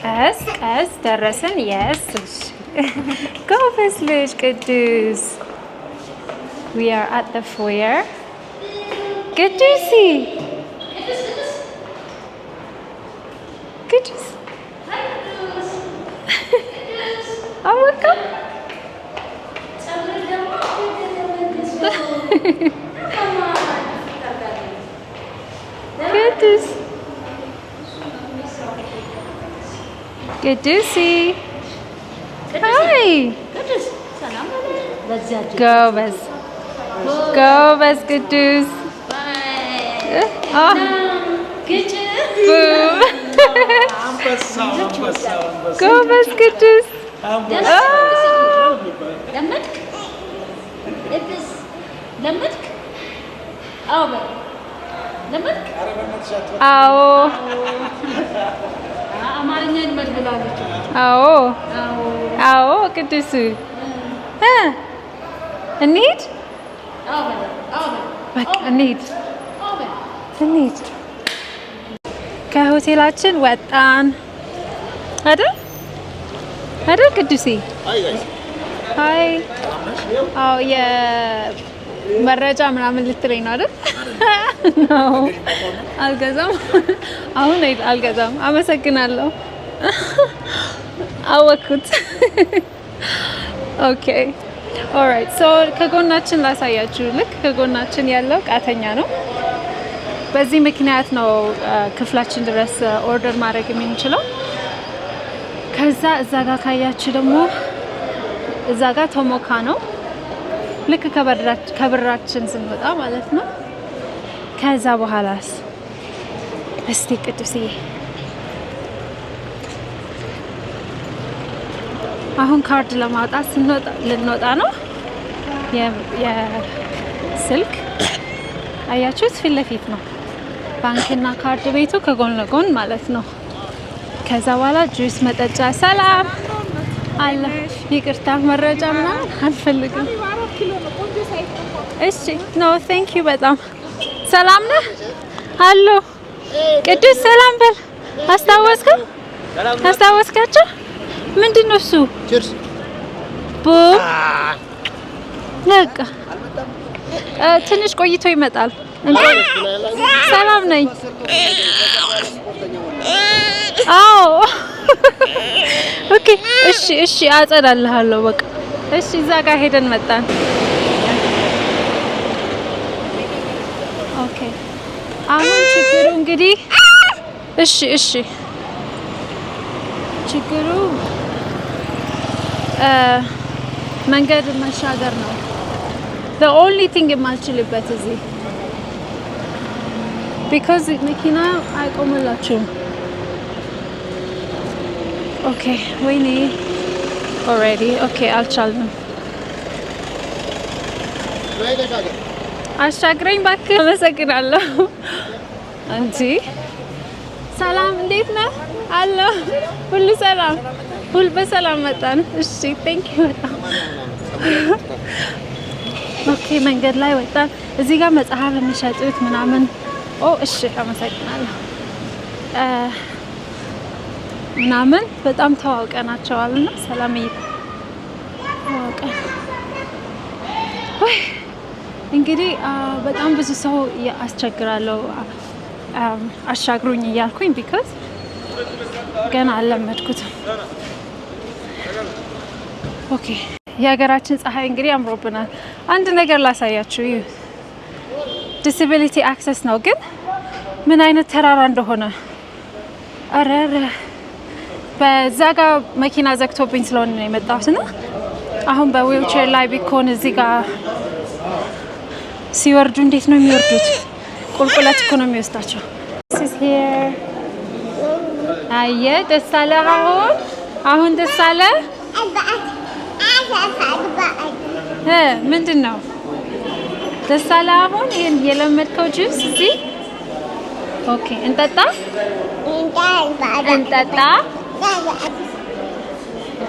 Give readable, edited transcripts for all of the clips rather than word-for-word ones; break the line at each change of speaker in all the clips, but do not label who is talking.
ቀስ ደረስን yes ጎበዝ ልጅ ቅዱስ we are at the foyer ቅዱስ አወቀ ቅዱስ Hi ቅዱስ ሰላም ጎበዝ ቅዱስ ጎበዝ ቅዱስ ለመድክ አዎ አማርኛ ይመድብላለች አዎ ቅዱስ እንሂድ በቃ እንሂድ ከሆቴላችን ወጣን አይደል ቅዱሴ ሃይ አዎ የመረጃ ምናምን ልትለኝ ነው አይደል ነው አልገዛም አሁን አልገዛም አመሰግናለሁ አወኩት ኦኬ ኦልራይት ሶ ከጎናችን ላሳያችሁ ልክ ከጎናችን ያለው ቃተኛ ነው በዚህ ምክንያት ነው ክፍላችን ድረስ ኦርደር ማድረግ የምንችለው ከዛ እዛ ጋር ካያችሁ ደግሞ እዛ ጋር ቶሞካ ነው ልክ ከበራችን ስንወጣ ማለት ነው ከዛ በኋላስ እስቲ ቅዱስዬ አሁን ካርድ ለማውጣት ልንወጣ ነው የስልክ አያችሁት ፊት ለፊት ነው ባንክና ካርድ ቤቱ ከጎን ለጎን ማለት ነው ከዛ በኋላ ጁስ መጠጫ ሰላም አለ ይቅርታ መረጃ ምናምን አልፈልግም እሺ ኖ ቴንክ ዩ በጣም ሰላም ነህ አሎ ቅዱስ ሰላም በል አስታወስካቸው ምንድነው እሱ ቺርስ ቡም ነቃ ትንሽ ቆይቶ ይመጣል ሰላም ነኝ አዎ ኦኬ እሺ አጸዳልሃለሁ በቃ እሺ እዛ ጋር ሄደን መጣን ኦኬ አሁን ችግሩ እንግዲህ እሺ ችግሩ መንገድ መሻገር ነው the only thing የማልችልበት እዚህ because መኪና አይቆምላችሁም ኦኬ ወይኔ already okay አልቻልንም አሻግረኝ እባክህ አመሰግናለሁ አንቺ ሰላም እንዴት ነህ አሎ ሁሉ ሰላም ሁሉ በሰላም መጣን እሺ ቴንክ ዩ በጣም ኦኬ መንገድ ላይ ወጣን እዚህ ጋር መጽሐፍ የሚሸጡት ምናምን እሺ አመሰግናለሁ ምናምን በጣም ተዋውቀናቸዋልና ሰላም ተዋውቀን እንግዲህ በጣም ብዙ ሰው ያስቸግራለሁ አሻግሩኝ እያልኩኝ because ገና አልለመድኩትም ኦኬ የሀገራችን ፀሐይ እንግዲህ አምሮብናል አንድ ነገር ላሳያችሁ ዲስቢሊቲ አክሰስ ነው ግን ምን አይነት ተራራ እንደሆነ አረረ በዛ ጋር መኪና ዘግቶብኝ ስለሆነ ነው የመጣሁትና አሁን በዊልቸር ላይ ቢኮን እዚህ ጋር ሲወርዱ እንዴት ነው የሚወርዱት ቁልቁለት እኮ ነው የሚወስዳቸው this is here አየ ደስ አለ አሁን ደስ አለ ምንድነው ደስ አለ አሁን ይሄን የለመድከው ጁስ እዚህ ኦኬ እንጠጣ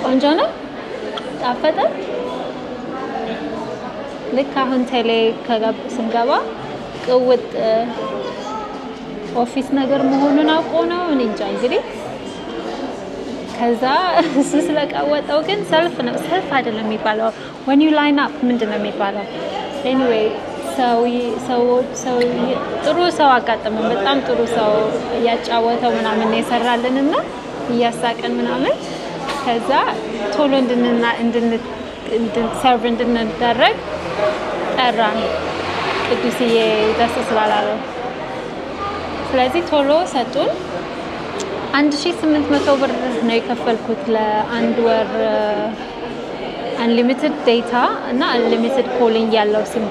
ቆንጆ ነው ጣፈጠ ልክ አሁን ቴሌ ስንገባ ቅውጥ ኦፊስ ነገር መሆኑን አውቆ ነው እኔ እንጃ እንግዲህ ከዛ እሱ ስለቀወጠው ግን ሰልፍ ነው ሰልፍ አይደለም የሚባለው when you line up ምንድነው የሚባለው anyway ሰው ጥሩ ሰው አጋጠመን በጣም ጥሩ ሰው ያጫወተው ምናምን የሰራልንና እያሳቀን ምናምን ከዛ ቶሎ ሰርቭ እንድንደረግ ጠራን ቅዱስዬ ደስ ስላላለው ስለዚህ ቶሎ ሰጡን 1800 ብር ነው የከፈልኩት ለአንድ ወር unlimited data እና unlimited calling ያለው ሲም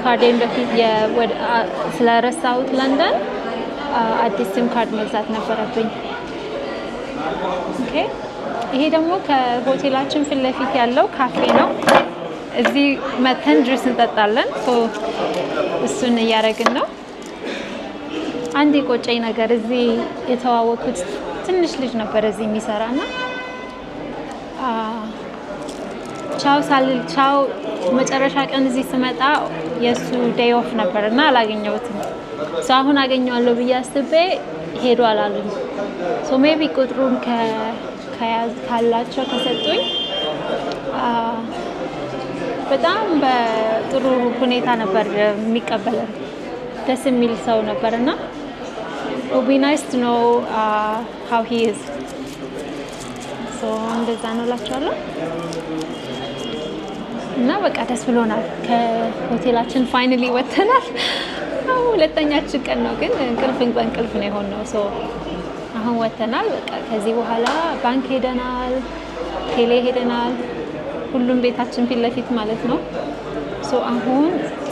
ካርድ በፊት ስለረሳሁት ለንደን አዲስ ሲም ካርድ መግዛት ነበረብኝ ኦኬ ይሄ ደግሞ ከሆቴላችን ፊት ለፊት ያለው ካፌ ነው እዚህ መተን ጁስ እንጠጣለን እሱን እያደረግን ነው አንድ የቆጨኝ ነገር እዚህ የተዋወቁት ትንሽ ልጅ ነበር እዚህ የሚሰራና ቻው መጨረሻ ቀን እዚህ ስመጣ የሱ ዴይ ኦፍ ነበርና አላገኘሁትም አሁን አገኘዋለሁ ብዬ አስቤ ሄዷል አሉኝ ሜቢ ቁጥሩን ካላቸው ከሰጡኝ በጣም በጥሩ ሁኔታ ነበር የሚቀበለው ደስ የሚል ሰው ነበርና would be nice to know how he is እንደዛ ነው እላችኋለሁ እና በቃ ደስ ብሎናል ከሆቴላችን ፋይናሊ ወጥተናል ሁለተኛችን ቀን ነው ግን እንቅልፍ ነው የሆነው አሁን ወጥተናል በቃ ከዚህ በኋላ ባንክ ሄደናል ቴሌ ሄደናል ሁሉም ቤታችን ፊት ለፊት ማለት ነው አሁን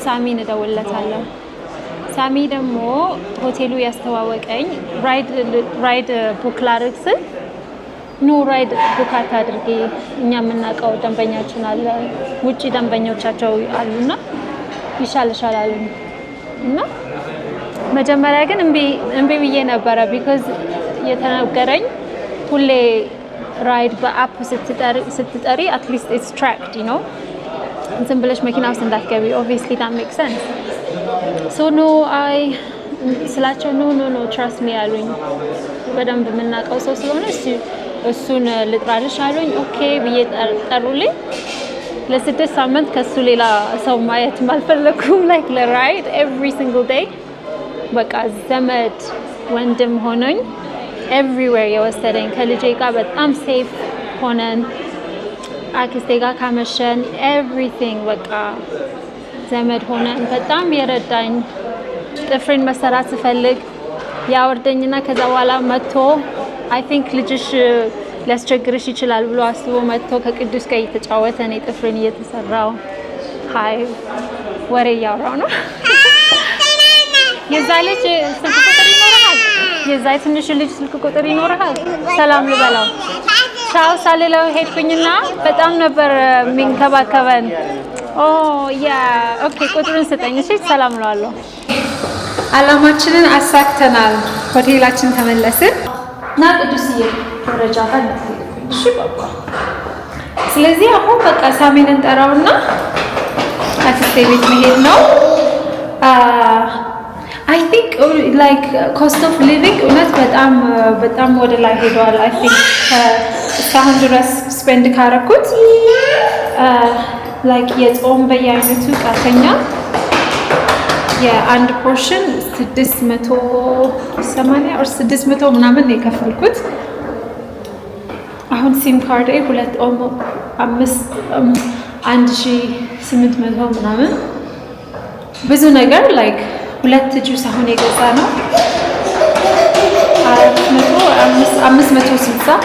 ሳሚን እደውልለታለሁ ሳሚ ደግሞ ሆቴሉ ያስተዋወቀኝ ራይድ ቡክ ላድርግ ስል ኖ ራይድ ቡክ አታድርጊ እኛ የምናውቀው ደንበኛችን አለ ውጪ ደንበኞቻቸው አሉና ይሻልሻል አሉኝ እና መጀመሪያ ግን እምቢ ብዬ ነበረ ቢኮዝ የተነገረኝ ሁሌ ራይድ በአፕ ስትጠሪ at least it's tracked you know ዝም ብለሽ መኪና ውስጥ እንዳትገቢ obviously that makes sense no I ስላቸው no trust me አሉኝ በደንብ የምናውቀው ሰው ስለሆነ እሱን ልጥራልሽ አሉኝ ኦኬ ብዬ ጠሩልኝ ለ6 ሳምንት ከሱ ሌላ ሰው ማየት ማልፈለኩም like ለራይድ every single day በቃ ዘመድ ወንድም ሆነኝ everywhere የወሰደኝ ከልጄ ጋር በጣም ሴፍ ሆነን አክስቴ ጋር ካመሸን everything በቃ ዘመድ ሆነን በጣም የረዳኝ ጥፍሬን መሰራት ስፈልግ ያወርደኝና ከዛ በኋላ መጥቶ I think ልጅሽ ሊያስቸግርሽ ይችላል ብሎ አስቦ መጥቶ ከቅዱስ ጋር እየተጫወተ እኔ ጥፍሬን እየተሰራው ሃይ ወሬ ያወራው ነው የዛ ልጅ ስልክ ቁጥር ይኖርሃል የዛ ትንሽ ልጅ ስልክ ቁጥር ይኖርሃል ሰላም ልበላው ቻው ሳልለው ሄድኩኝና በጣም ነበር የሚንከባከበን ኦኬ ቁጥሩን ስጠኝ እሺ ሰላም እለዋለሁ አላማችንን አሳክተናል ሆቴላችን ተመለስን እና ቅዱስዬ ደረጃ ጋር እሺ ባባ ስለዚህ አሁን በቃ ሳሚን እንጠራውና አክስቴ ቤት መሄድ ነው I think like cost of living እውነት በጣም ወደ ላይ ሄዷል I think እስካሁን ድረስ ስፔንድ ካረኩት like የጾም በየአይነቱ ቃተኛ የአንድ ፖርሽን 680 or 600 ምናምን ነው የከፈልኩት አሁን ሲም ካርድ 1800 ምናምን ብዙ ነገር like ሁለት ጁስ አሁን የገዛ ነው 560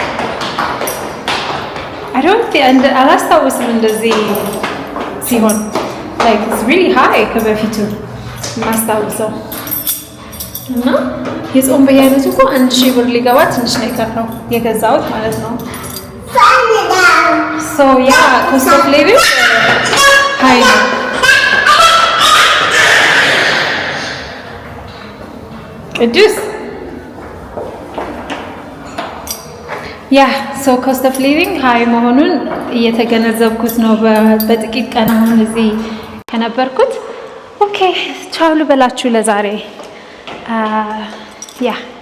I don't think አላስታውስም እንደዚህ ሲሆን like it's really high ከበፊቱ ማስታውሰው እና የጾም በየአይነቱ እኮ 1000 ብር ሊገባ ትንሽ ነው የቀረው የገዛሁት ማለት ነው so yeah cost of living high ነው ቅዱስ so cost of living high መሆኑን እየተገነዘብኩት ነው በጥቂት ቀን አሁን እዚህ ከነበርኩት ኦኬ ቻው ልበላችሁ ለዛሬ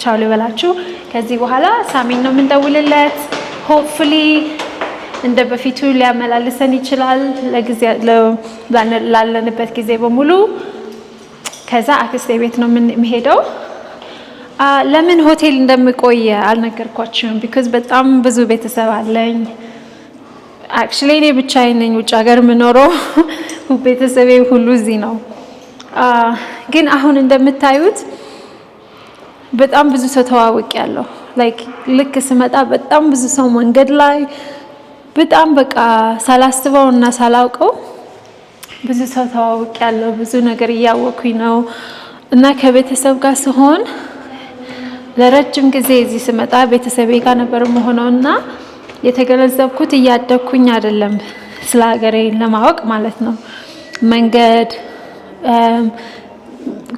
ቻው ልበላችሁ ከዚህ በኋላ ሳሚን ነው የምንደውልለት። ሆፕፉሊ እንደ በፊቱ ሊያመላልሰን ይችላል ላለንበት ጊዜ በሙሉ። ከዛ አክስቴ ቤት ነው የምሄደው። ለምን ሆቴል እንደምቆይ አልነገርኳችሁም። ቢኮዝ በጣም ብዙ ቤተሰብ አለኝ። አክቹሊ እኔ ብቻዬን ነኝ ውጭ ሀገር የምኖረው። ቤተሰቤ ሁሉ እዚህ ነው። ግን አሁን እንደምታዩት በጣም ብዙ ሰው ተዋውቂያለሁ። ላይክ ልክ ስመጣ በጣም ብዙ ሰው መንገድ ላይ በጣም በቃ ሳላስበው እና ሳላውቀው ብዙ ሰው ተዋውቂያለሁ። ብዙ ነገር እያወኩኝ ነው። እና ከቤተሰብ ጋር ስሆን ለረጅም ጊዜ እዚህ ስመጣ ቤተሰቤ ጋር ነበር የምሆነው እና የተገነዘብኩት እያደግኩኝ አይደለም፣ ስለ ሀገሬ ለማወቅ ማለት ነው። መንገድ፣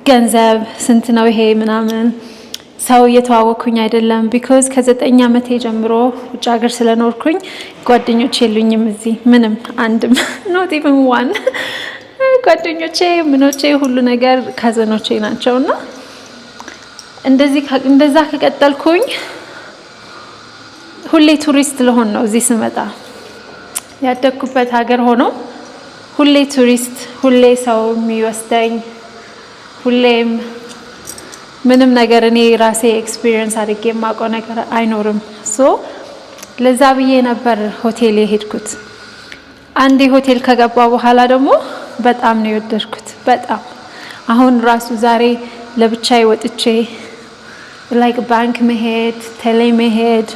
ገንዘብ ስንት ነው ይሄ ምናምን ሰው እየተዋወቅኩኝ አይደለም። ቢኮዝ ከ9 ዓመቴ ጀምሮ ውጭ ሀገር ስለኖርኩኝ ጓደኞቼ የሉኝም እዚህ ምንም አንድም ኖት ኢቭን ዋን። ጓደኞቼ ምኖቼ ሁሉ ነገር ካዘኖቼ ናቸውና እንደዛ ከቀጠልኩኝ ሁሌ ቱሪስት ልሆን ነው። እዚህ ስመጣ ያደግኩበት ሀገር ሆኖ ሁሌ ቱሪስት፣ ሁሌ ሰው የሚወስደኝ፣ ሁሌም ምንም ነገር እኔ ራሴ ኤክስፒሪየንስ አድርጌ የማውቀው ነገር አይኖርም። ሶ ለዛ ብዬ ነበር ሆቴል የሄድኩት። አንዴ ሆቴል ከገባ በኋላ ደግሞ በጣም ነው የወደድኩት። በጣም አሁን ራሱ ዛሬ ለብቻዬ ወጥቼ ላይክ ባንክ መሄድ፣ ቴሌ መሄድ፣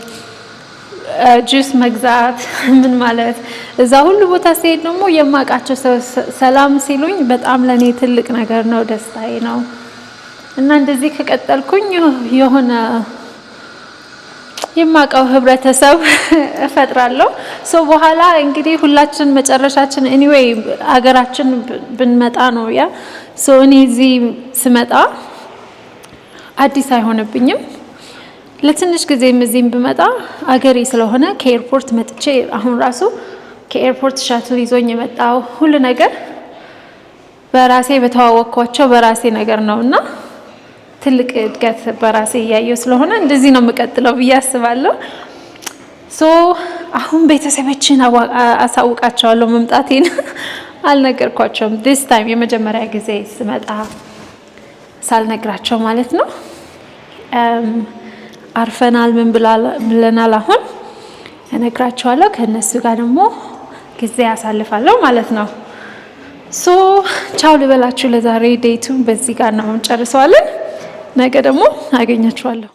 ጁስ መግዛት ምን ማለት እዛ ሁሉ ቦታ ሲሄድ ደግሞ የማውቃቸው ሰላም ሲሉኝ በጣም ለኔ ትልቅ ነገር ነው፣ ደስታዬ ነው። እና እንደዚህ ከቀጠልኩኝ የሆነ የማውቀው ህብረተሰብ እፈጥራለሁ። ሶ በኋላ እንግዲህ ሁላችን መጨረሻችን ኤኒዌይ ሀገራችን ብንመጣ ነው ያ። ሶ እኔ እዚህ ስመጣ አዲስ አይሆንብኝም። ለትንሽ ጊዜም እዚህም ብመጣ አገሬ ስለሆነ ከኤርፖርት መጥቼ አሁን ራሱ ከኤርፖርት ሻትል ይዞኝ የመጣው ሁሉ ነገር በራሴ በተዋወቅኳቸው በራሴ ነገር ነውና ትልቅ እድገት በራሴ እያየሁ ስለሆነ እንደዚህ ነው የምቀጥለው ብዬ አስባለሁ። ሶ አሁን ቤተሰቦችን አሳውቃቸዋለሁ መምጣቴን። አልነገርኳቸውም ዲስ ታይም የመጀመሪያ ጊዜ ስመጣ ሳልነግራቸው ማለት ነው። አርፈናል ምን ብለናል አሁን እነግራቸዋለሁ። ከነሱ ጋር ደግሞ ጊዜ ያሳልፋለሁ ማለት ነው። ሶ ቻው ልበላችሁ ለዛሬ። ዴቱን በዚህ ጋር ነው እንጨርሰዋለን። ነገ ደግሞ አገኛችኋለሁ።